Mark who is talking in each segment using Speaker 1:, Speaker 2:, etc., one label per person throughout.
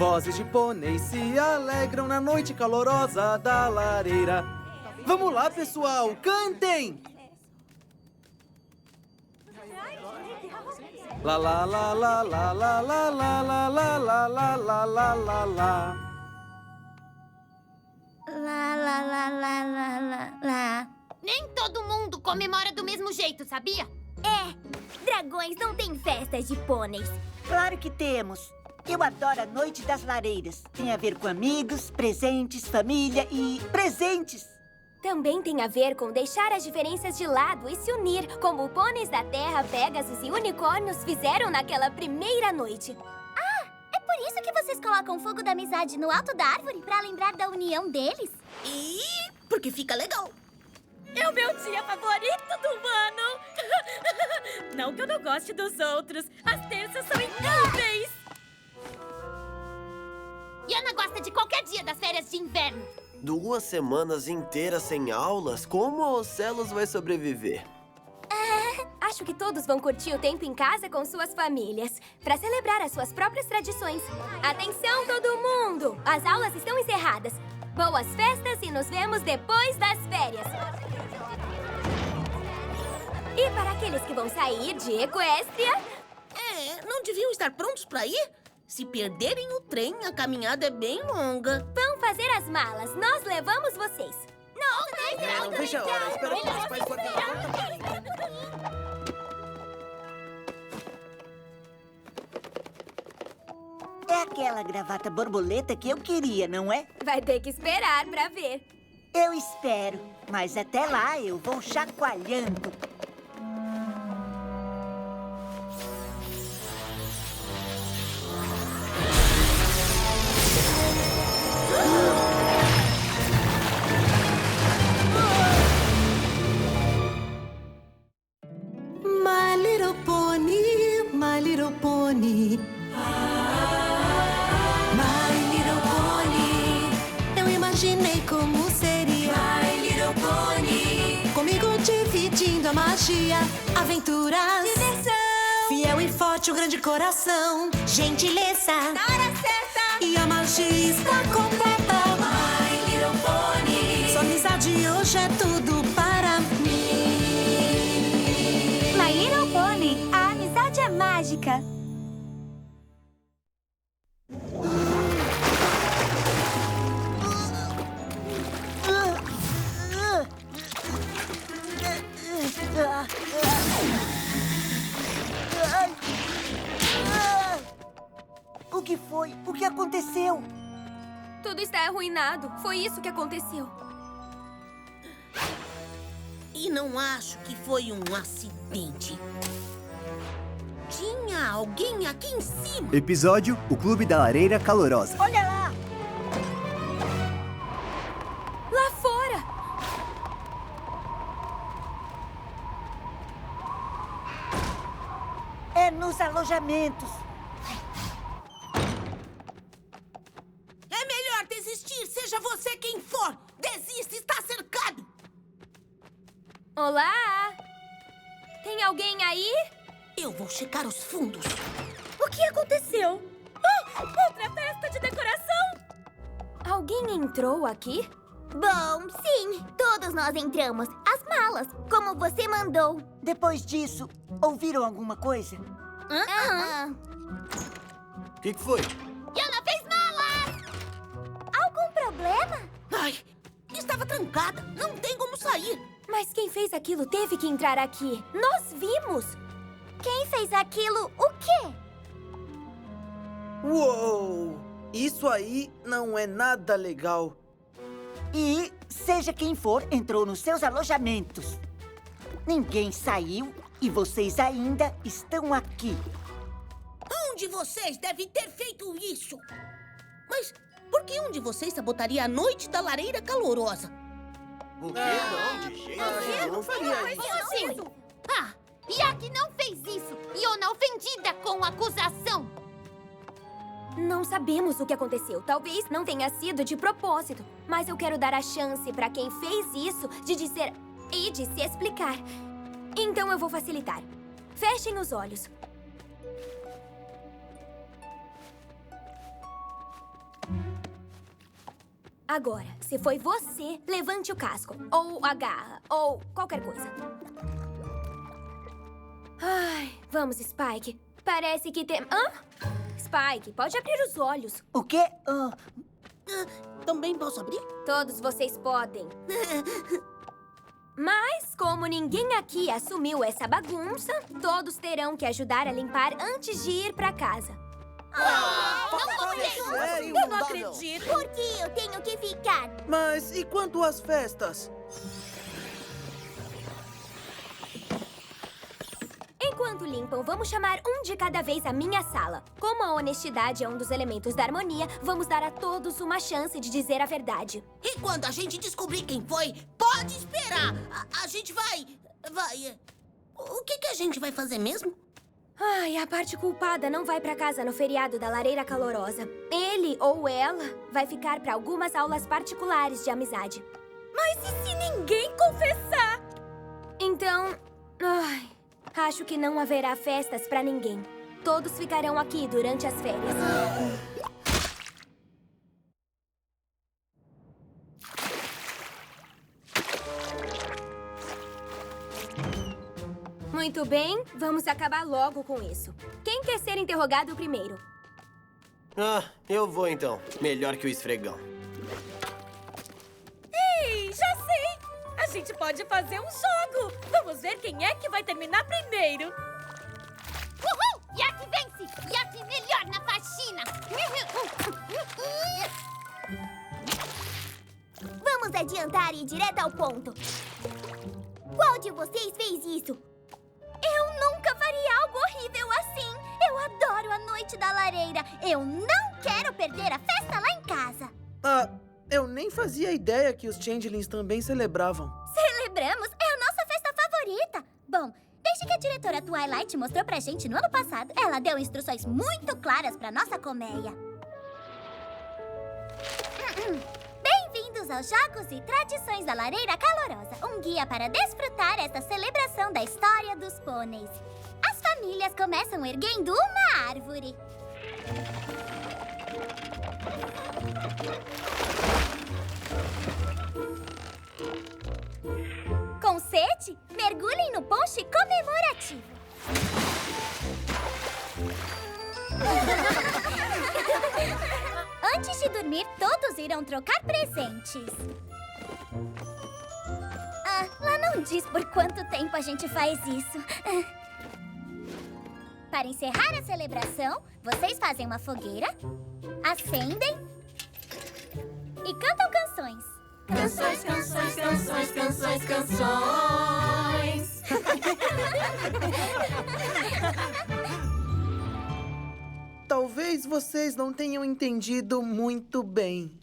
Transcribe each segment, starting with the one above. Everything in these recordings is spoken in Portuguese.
Speaker 1: Vozes de pôneis se alegram na noite calorosa da lareira. Vamos lá, pessoal, cantem! La la la la la la la la la la la la la la la la.
Speaker 2: Lá, lá, lá, lá, lá, lá, lá.
Speaker 3: Nem todo mundo comemora do mesmo jeito, sabia?
Speaker 2: Dragões não têm festas de pôneis.
Speaker 4: Claro que temos. Eu adoro a Noite das Lareiras. Tem a ver com amigos, presentes, família e presentes.
Speaker 2: Também tem a ver com deixar as diferenças de lado e se unir, como pôneis da Terra, Pegasus e unicórnios fizeram naquela primeira noite.
Speaker 5: É por isso que vocês colocam o fogo da amizade no alto da árvore? Pra lembrar da união deles?
Speaker 6: E porque fica legal.
Speaker 7: É o meu dia favorito do ano! Não que eu não goste dos outros. As terças são incríveis!
Speaker 3: Yana gosta de qualquer dia das férias de inverno.
Speaker 8: 2 semanas inteiras sem aulas? Como a Ocelos vai sobreviver?
Speaker 2: Acho que todos vão curtir o tempo em casa com suas famílias, para celebrar as suas próprias tradições. Atenção, todo mundo! As aulas estão encerradas. Boas festas e nos vemos depois das férias. E para aqueles que vão sair de Equestria...
Speaker 6: Não deviam estar prontos pra ir? Se perderem o trem, a caminhada é bem longa.
Speaker 2: Vão fazer as malas. Nós levamos vocês.
Speaker 1: Não, deixa a hora. Espera que os pais podem...
Speaker 4: É aquela gravata borboleta que eu queria, não é?
Speaker 2: Vai ter que esperar para ver.
Speaker 4: Eu espero. Mas até lá eu vou chacoalhando.
Speaker 9: My little pony, my little pony. My little pony. Eu imaginei como seria. My little pony. Comigo dividindo a magia, aventuras, diversão. Fiel e forte, um grande coração. Gentileza, na hora certa. E a magia está completa. My little pony. Sua amizade hoje é tudo para mim.
Speaker 5: My Little Pony, a amizade é mágica.
Speaker 4: O que foi? O que aconteceu?
Speaker 2: Tudo está arruinado. Foi isso que aconteceu.
Speaker 6: E não acho que foi um acidente. Tinha alguém aqui em cima.
Speaker 10: Episódio: O Clube da Lareira Calorosa.
Speaker 4: Olha lá!
Speaker 2: Lá fora!
Speaker 4: É nos alojamentos.
Speaker 6: É melhor desistir, seja você quem for. Desista, está cercado.
Speaker 2: Olá! Tem alguém aí?
Speaker 6: Eu vou checar os fundos.
Speaker 7: O que aconteceu? Outra festa de decoração?
Speaker 2: Alguém entrou aqui?
Speaker 5: Bom, sim, todos nós entramos. As malas, como você mandou.
Speaker 4: Depois disso, ouviram alguma coisa?
Speaker 8: O que foi?
Speaker 3: Yana fez malas!
Speaker 5: Algum problema?
Speaker 6: Ai, estava trancada. Não tem como sair.
Speaker 2: Mas quem fez aquilo teve que entrar aqui. Nós vimos!
Speaker 5: Quem fez aquilo, o quê?
Speaker 1: Uou! Isso aí não é nada legal.
Speaker 4: E, seja quem for, entrou nos seus alojamentos. Ninguém saiu e vocês ainda estão aqui.
Speaker 6: Um de vocês deve ter feito isso. Mas por que um de vocês sabotaria a noite da lareira calorosa?
Speaker 8: O quê? Não, de jeito nenhum.
Speaker 1: Eu não faria isso.
Speaker 3: Como assim? Yak não fez isso. Yona ofendida com a acusação.
Speaker 2: Não sabemos o que aconteceu. Talvez não tenha sido de propósito. Mas eu quero dar a chance para quem fez isso de dizer e de se explicar. Então eu vou facilitar. Fechem os olhos. Agora, se foi você, levante o casco, ou a garra, ou qualquer coisa. Ai, vamos, Spike. Parece que tem... Hã? Spike, pode abrir os olhos.
Speaker 4: O quê?
Speaker 6: Também posso abrir?
Speaker 2: Todos vocês podem. Mas, como ninguém aqui assumiu essa bagunça, todos terão que ajudar a limpar antes de ir pra casa.
Speaker 1: Sério?
Speaker 7: Eu não acredito.
Speaker 5: Por que eu tenho que ficar?
Speaker 1: Mas e quanto às festas?
Speaker 2: Enquanto limpam, vamos chamar um de cada vez à minha sala. Como a honestidade é um dos elementos da harmonia, vamos dar a todos uma chance de dizer a verdade.
Speaker 6: E quando a gente descobrir quem foi, pode esperar. A gente vai... O que a gente vai fazer mesmo?
Speaker 2: Ai, a parte culpada não vai pra casa no feriado da Lareira Calorosa. Ele ou ela vai ficar pra algumas aulas particulares de amizade.
Speaker 7: Mas e se ninguém confessar?
Speaker 2: Então, acho que não haverá festas pra ninguém. Todos ficarão aqui durante as férias. Muito bem, vamos acabar logo com isso. Quem quer ser interrogado primeiro?
Speaker 8: Ah, eu vou então. Melhor que o esfregão.
Speaker 7: Ei, já sei! A gente pode fazer um jogo! Vamos ver quem é que vai terminar primeiro!
Speaker 3: Uhul! Yak vence! Yak melhor na faxina!
Speaker 5: Vamos adiantar e ir direto ao ponto. Qual de vocês fez isso? Eu nunca faria algo horrível assim. Eu adoro a noite da lareira. Eu não quero perder a festa lá em casa.
Speaker 1: Eu nem fazia ideia que os Changelings também celebravam.
Speaker 5: Celebramos? É a nossa festa favorita. Bom, desde que a diretora Twilight mostrou pra gente no ano passado, ela deu instruções muito claras pra nossa colmeia. Bem-vindos aos Jogos e Tradições da Lareira Calorosa, um guia para desfrutar esta celebração da história dos pôneis. As famílias começam erguendo uma árvore. Com sede, mergulhem no ponche comemorativo. Antes de dormir, todos irão trocar presentes. Lá não diz por quanto tempo a gente faz isso. Para encerrar a celebração, vocês fazem uma fogueira, acendem e cantam canções.
Speaker 9: Canções, canções, canções, canções, canções.
Speaker 1: Talvez vocês não tenham entendido muito bem.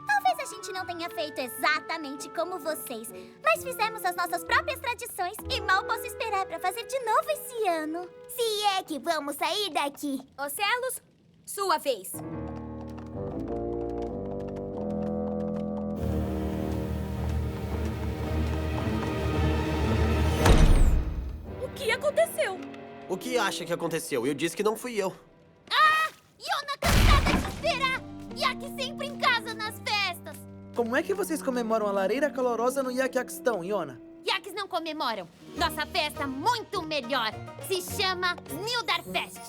Speaker 5: Talvez a gente não tenha feito exatamente como vocês, mas fizemos as nossas próprias tradições e mal posso esperar para fazer de novo esse ano. Se é que vamos sair daqui.
Speaker 2: Ocelos, sua vez.
Speaker 7: O que aconteceu?
Speaker 8: O que acha que aconteceu? Eu disse que não fui eu.
Speaker 3: Yona cansada de esperar! Yak sempre em casa nas festas!
Speaker 1: Como é que vocês comemoram a Lareira Calorosa no Yakiaquistão, Iona?
Speaker 3: Yaks não comemoram. Nossa festa muito melhor. Se chama Snildarfest.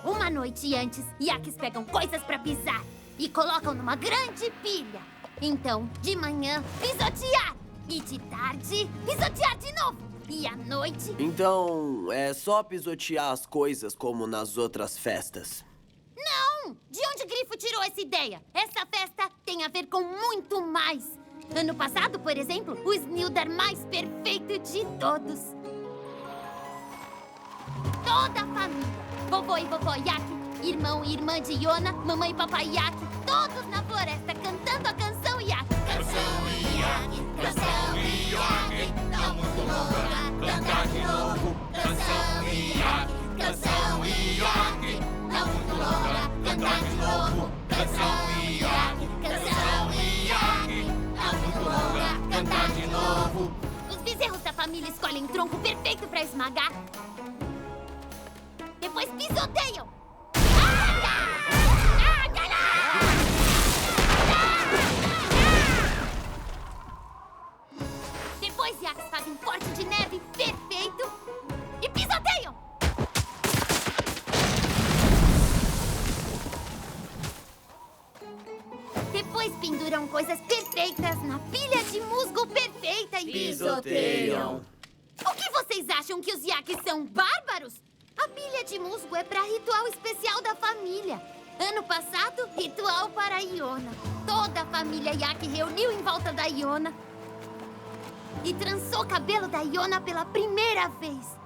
Speaker 3: Uma noite antes, Yaks pegam coisas pra pisar e colocam numa grande pilha. Então, de manhã, pisotear. E de tarde, pisotear de novo. E à noite...
Speaker 8: Então, é só pisotear as coisas como nas outras festas.
Speaker 3: Não! De onde Grifo tirou essa ideia? Essa festa tem a ver com muito mais. Ano passado, por exemplo, o Snildar mais perfeito de todos. Toda a família. Vovô e vovó Yak, irmão e irmã de Yona, mamãe e papai Yak, todos na floresta cantando a canção Yak. Canção Yak, canção Yak, tá muito louca, cantar de novo. Canção Yak, canção Yak, tá muito louca, cantar de novo. Canção Yak, tá muito louca, cantar de novo. Os bezerros da família escolhem um tronco perfeito pra esmagar. Depois pisoteiam.
Speaker 1: gosteiam.
Speaker 3: O que vocês acham, que os Yakis são bárbaros? A pilha de musgo é para ritual especial da família. Ano passado, ritual para a Iona. Toda a família Yaki reuniu em volta da Iona e trançou o cabelo da Iona pela primeira vez.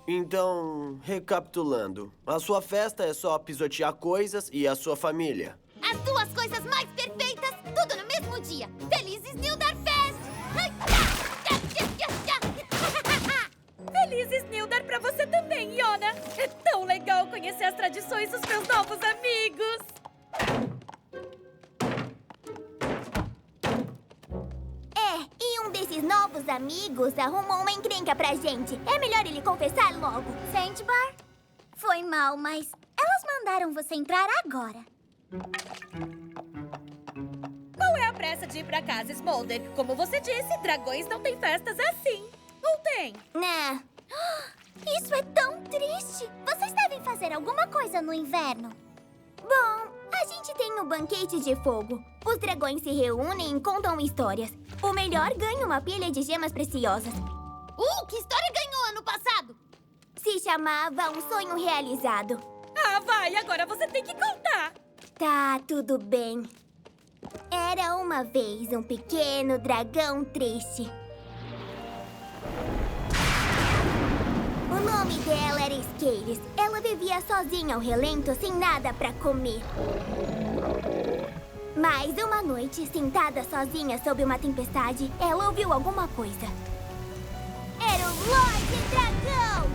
Speaker 8: Então, recapitulando, a sua festa é só pisotear coisas e a sua família.
Speaker 3: As duas coisas mais perfeitas, tudo no mesmo dia. Felizes Nildarfest!
Speaker 7: Felizes Nildar pra você também, Iona! É tão legal conhecer as tradições dos meus novos amigos!
Speaker 5: E um desses novos amigos arrumou uma encrenca pra gente. É melhor ele confessar logo. Sandbar, foi mal, mas elas mandaram você entrar agora.
Speaker 7: Qual é a pressa de ir pra casa, Smolder? Como você disse, dragões não têm festas assim. Ou tem?
Speaker 5: Não. Isso é tão triste. Vocês devem fazer alguma coisa no inverno. Bom, a gente tem o banquete de fogo. Os dragões se reúnem e contam histórias. O melhor ganha uma pilha de gemas preciosas.
Speaker 3: Que história ganhou ano passado?
Speaker 5: Se chamava Um Sonho Realizado.
Speaker 7: Ah, vai! Agora você tem que contar!
Speaker 5: Tá, tudo bem. Era uma vez um pequeno dragão triste. O nome dela era Scales. Ela vivia sozinha ao relento, sem nada pra comer. Mas uma noite, sentada sozinha sob uma tempestade, ela ouviu alguma coisa. Era o Lorde Dragão!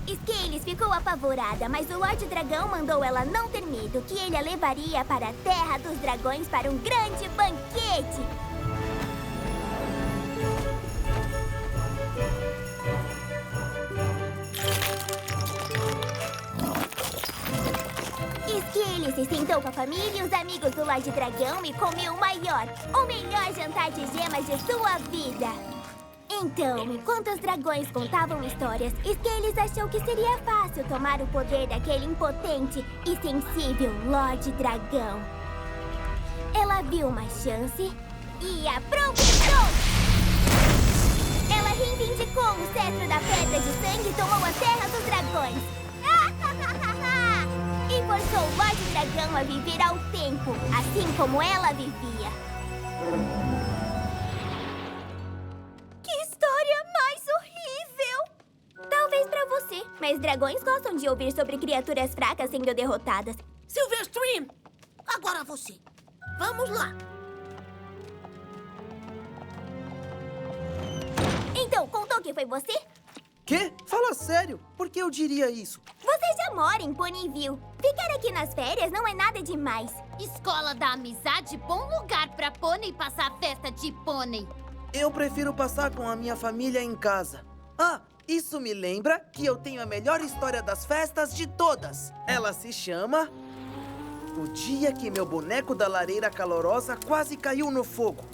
Speaker 5: Scales ficou apavorada, mas o Lorde Dragão mandou ela não ter medo, que ele a levaria para a Terra dos Dragões para um grande banquete. Scales se sentou com a família e os amigos do Lorde Dragão e comeu o melhor jantar de gemas de sua vida. Então, enquanto os dragões contavam histórias, Scales achou que seria fácil tomar o poder daquele impotente e sensível Lorde Dragão. Ela viu uma chance e aproveitou! Ela reivindicou o cetro da Pedra de Sangue e tomou a Terra dos Dragões. E forçou o Lorde Dragão a viver ao tempo, assim como ela vivia. Talvez pra você, mas dragões gostam de ouvir sobre criaturas fracas sendo derrotadas.
Speaker 6: Silverstream, agora você. Vamos lá.
Speaker 5: Então, contou que foi você?
Speaker 1: Quê? Fala sério. Por que eu diria isso?
Speaker 5: Você já mora em Ponyville. Ficar aqui nas férias não é nada demais.
Speaker 3: Escola da Amizade, bom lugar pra pônei passar a festa de pônei.
Speaker 1: Eu prefiro passar com a minha família em casa. Ah, isso me lembra que eu tenho a melhor história das festas de todas. Ela se chama... O dia que meu boneco da lareira calorosa quase caiu no fogo.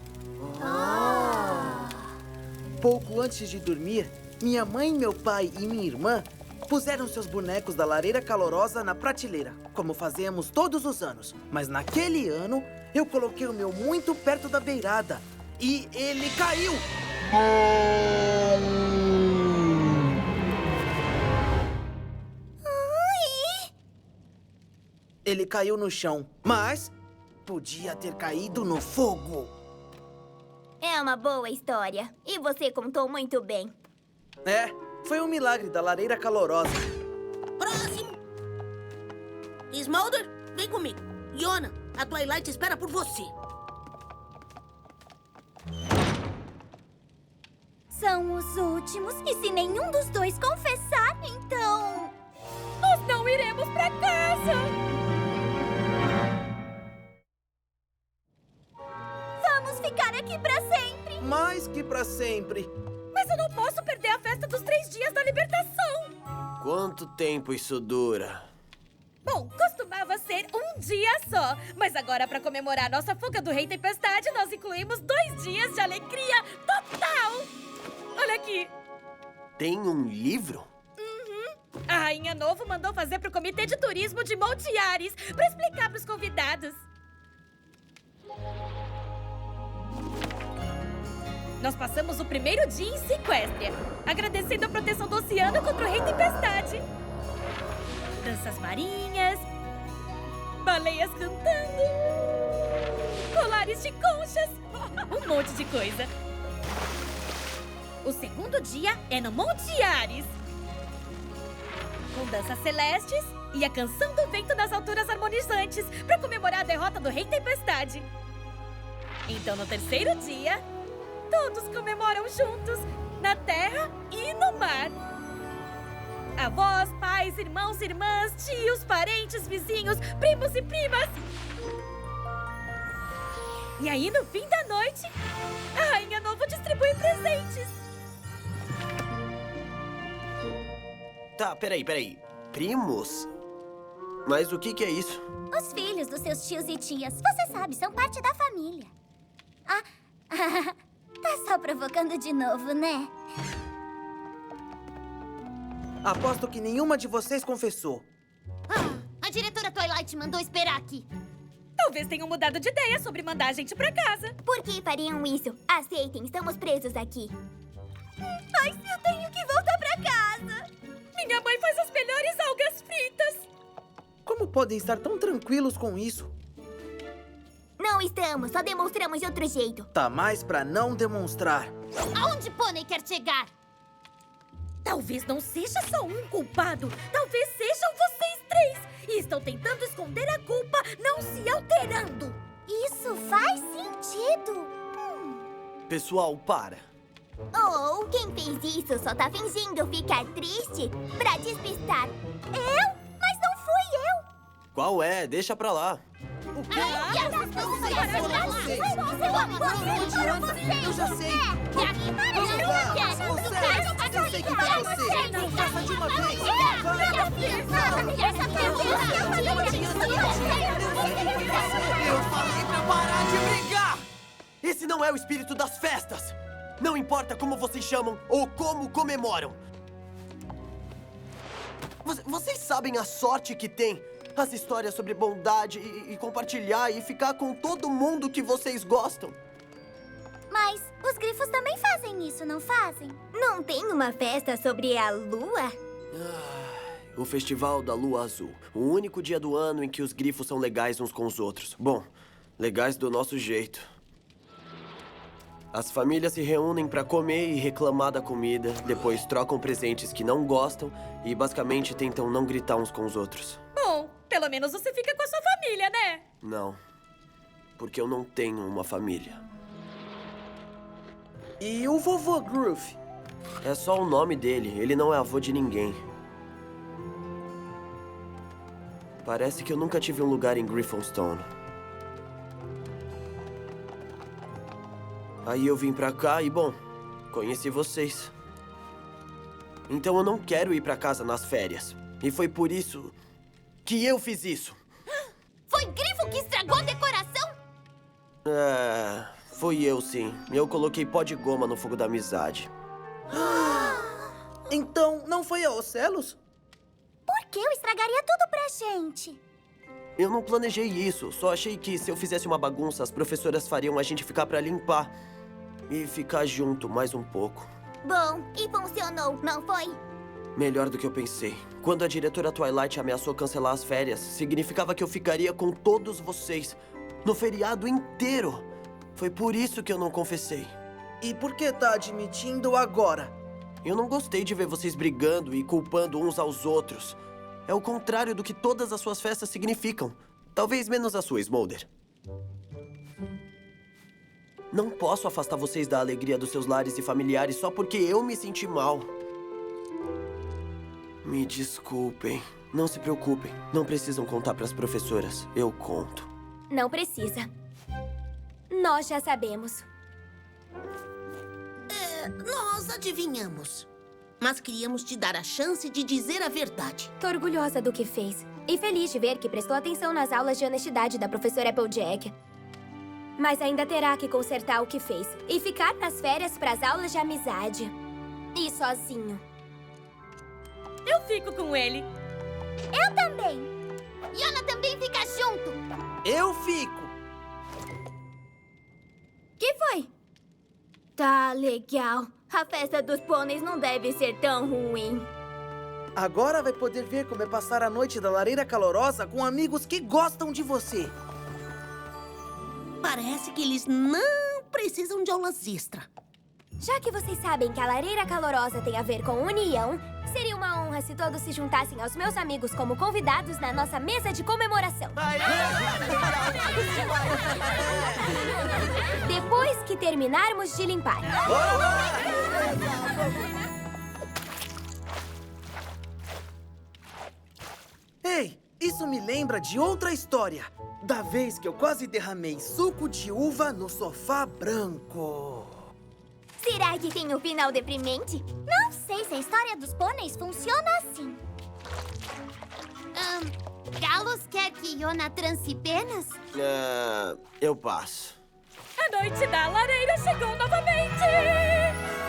Speaker 1: Pouco antes de dormir, minha mãe, meu pai e minha irmã puseram seus bonecos da lareira calorosa na prateleira, como fazemos todos os anos. Mas naquele ano, eu coloquei o meu muito perto da beirada e ele caiu. Ele caiu no chão, mas podia ter caído no fogo.
Speaker 5: É uma boa história. E você contou muito bem.
Speaker 1: É, foi um milagre da lareira calorosa.
Speaker 6: Próximo. Smolder, vem comigo. Iona, a Twilight espera por você.
Speaker 5: São os últimos. E se nenhum dos dois confessar, então...
Speaker 7: Nós não iremos pra casa!
Speaker 5: Vamos ficar aqui pra sempre!
Speaker 1: Mais que pra sempre.
Speaker 7: Mas eu não posso perder a festa dos 3 dias da libertação!
Speaker 8: Quanto tempo isso dura?
Speaker 7: Bom, costumava ser um dia só. Mas agora, para comemorar nossa fuga do Rei Tempestade, nós incluímos 2 dias de alegria total! Olha aqui!
Speaker 8: Tem um livro?
Speaker 7: A Rainha Novo mandou fazer pro Comitê de Turismo de Monte Ares para explicar pros convidados. Nós passamos o primeiro dia em Sequestria, agradecendo a proteção do oceano contra o Rei Tempestade. Danças marinhas, baleias cantando, colares de conchas, um monte de coisa. O segundo dia é no Monte Ares, com danças celestes e a canção do vento nas alturas harmonizantes para comemorar a derrota do Rei Tempestade. Então, no terceiro dia, todos comemoram juntos, na terra e no mar. Avós, pais, irmãos, irmãs, tios, parentes, vizinhos, primos e primas. E aí, no fim da noite, a Rainha Novo distribui presentes.
Speaker 8: Tá, peraí. Primos? Mas o que é isso?
Speaker 5: Os filhos dos seus tios e tias, você sabe, são parte da família. Ah, tá só provocando de novo, né?
Speaker 1: Aposto que nenhuma de vocês confessou.
Speaker 3: A diretora Twilight mandou esperar aqui.
Speaker 7: Talvez tenham mudado de ideia sobre mandar a gente pra casa.
Speaker 5: Por que fariam isso? Aceitem, estamos presos aqui. Mas eu tenho que voltar pra casa.
Speaker 7: Minha mãe faz as melhores algas fritas.
Speaker 1: Como podem estar tão tranquilos com isso?
Speaker 5: Não estamos, só demonstramos de outro jeito.
Speaker 1: Tá mais pra não demonstrar.
Speaker 3: Aonde Pônei quer chegar?
Speaker 7: Talvez não seja só um culpado. Talvez sejam vocês três. E estão tentando esconder a culpa, não se alterando.
Speaker 5: Isso faz sentido.
Speaker 8: Pessoal, para.
Speaker 5: Ou quem fez isso só tá fingindo ficar triste pra despistar. Eu? Mas não fui eu.
Speaker 8: Qual é? Deixa pra lá.
Speaker 1: O quê? Eu já sei. Eu sei que foi você. Não faça de uma vez.
Speaker 8: Eu falei pra parar de brigar! Esse não é o espírito das festas! Não importa como vocês chamam ou como comemoram. Vocês sabem a sorte que tem? As histórias sobre bondade e compartilhar e ficar com todo mundo que vocês gostam.
Speaker 5: Mas os grifos também fazem isso, não fazem? Não tem uma festa sobre a lua?
Speaker 8: O Festival da Lua Azul. O único dia do ano em que os grifos são legais uns com os outros. Bom, legais do nosso jeito. As famílias se reúnem pra comer e reclamar da comida, depois trocam presentes que não gostam e basicamente tentam não gritar uns com os outros.
Speaker 7: Bom, pelo menos você fica com a sua família, né?
Speaker 8: Não, porque eu não tenho uma família.
Speaker 1: E o vovô Groove?
Speaker 8: É só o nome dele, ele não é avô de ninguém. Parece que eu nunca tive um lugar em Griffonstone. Aí eu vim pra cá e, bom, conheci vocês. Então eu não quero ir pra casa nas férias. E foi por isso que eu fiz isso.
Speaker 3: Foi Grifo que estragou a decoração?
Speaker 8: Fui eu sim. Eu coloquei pó de goma no fogo da amizade.
Speaker 1: Então, não foi a Ocelos?
Speaker 5: Por que eu estragaria tudo pra gente?
Speaker 8: Eu não planejei isso. Só achei que se eu fizesse uma bagunça, as professoras fariam a gente ficar pra limpar. E ficar junto mais um pouco.
Speaker 5: Bom, e funcionou, não foi?
Speaker 8: Melhor do que eu pensei. Quando a diretora Twilight ameaçou cancelar as férias, significava que eu ficaria com todos vocês no feriado inteiro. Foi por isso que eu não confessei.
Speaker 1: E por que tá admitindo agora?
Speaker 8: Eu não gostei de ver vocês brigando e culpando uns aos outros. É o contrário do que todas as suas festas significam. Talvez menos a sua, Smolder. Não posso afastar vocês da alegria dos seus lares e familiares só porque eu me senti mal. Me desculpem. Não se preocupem. Não precisam contar para as professoras. Eu conto.
Speaker 2: Não precisa. Nós já sabemos.
Speaker 6: Nós adivinhamos. Mas queríamos te dar a chance de dizer a verdade.
Speaker 2: Tô orgulhosa do que fez. E feliz de ver que prestou atenção nas aulas de honestidade da professora Applejack. Mas ainda terá que consertar o que fez. E ficar nas férias pras aulas de amizade. E sozinho.
Speaker 7: Eu fico com ele.
Speaker 5: Eu também.
Speaker 3: Yona também fica junto.
Speaker 1: Eu fico.
Speaker 2: Que foi?
Speaker 5: Tá legal. A festa dos pôneis não deve ser tão ruim.
Speaker 1: Agora vai poder ver como é passar a noite da lareira calorosa com amigos que gostam de você.
Speaker 6: Parece que eles não precisam de aulas extra.
Speaker 2: Já que vocês sabem que a lareira calorosa tem a ver com união, seria uma honra se todos se juntassem aos meus amigos como convidados na nossa mesa de comemoração. Depois que terminarmos de limpar.
Speaker 1: Ei, isso me lembra de outra história. Da vez que eu quase derramei suco de uva no sofá branco.
Speaker 5: Será que tem um final deprimente? Não sei se a história dos pôneis funciona assim.
Speaker 3: Galos quer que Iona transe penas?
Speaker 8: Eu passo.
Speaker 7: A noite da lareira chegou novamente!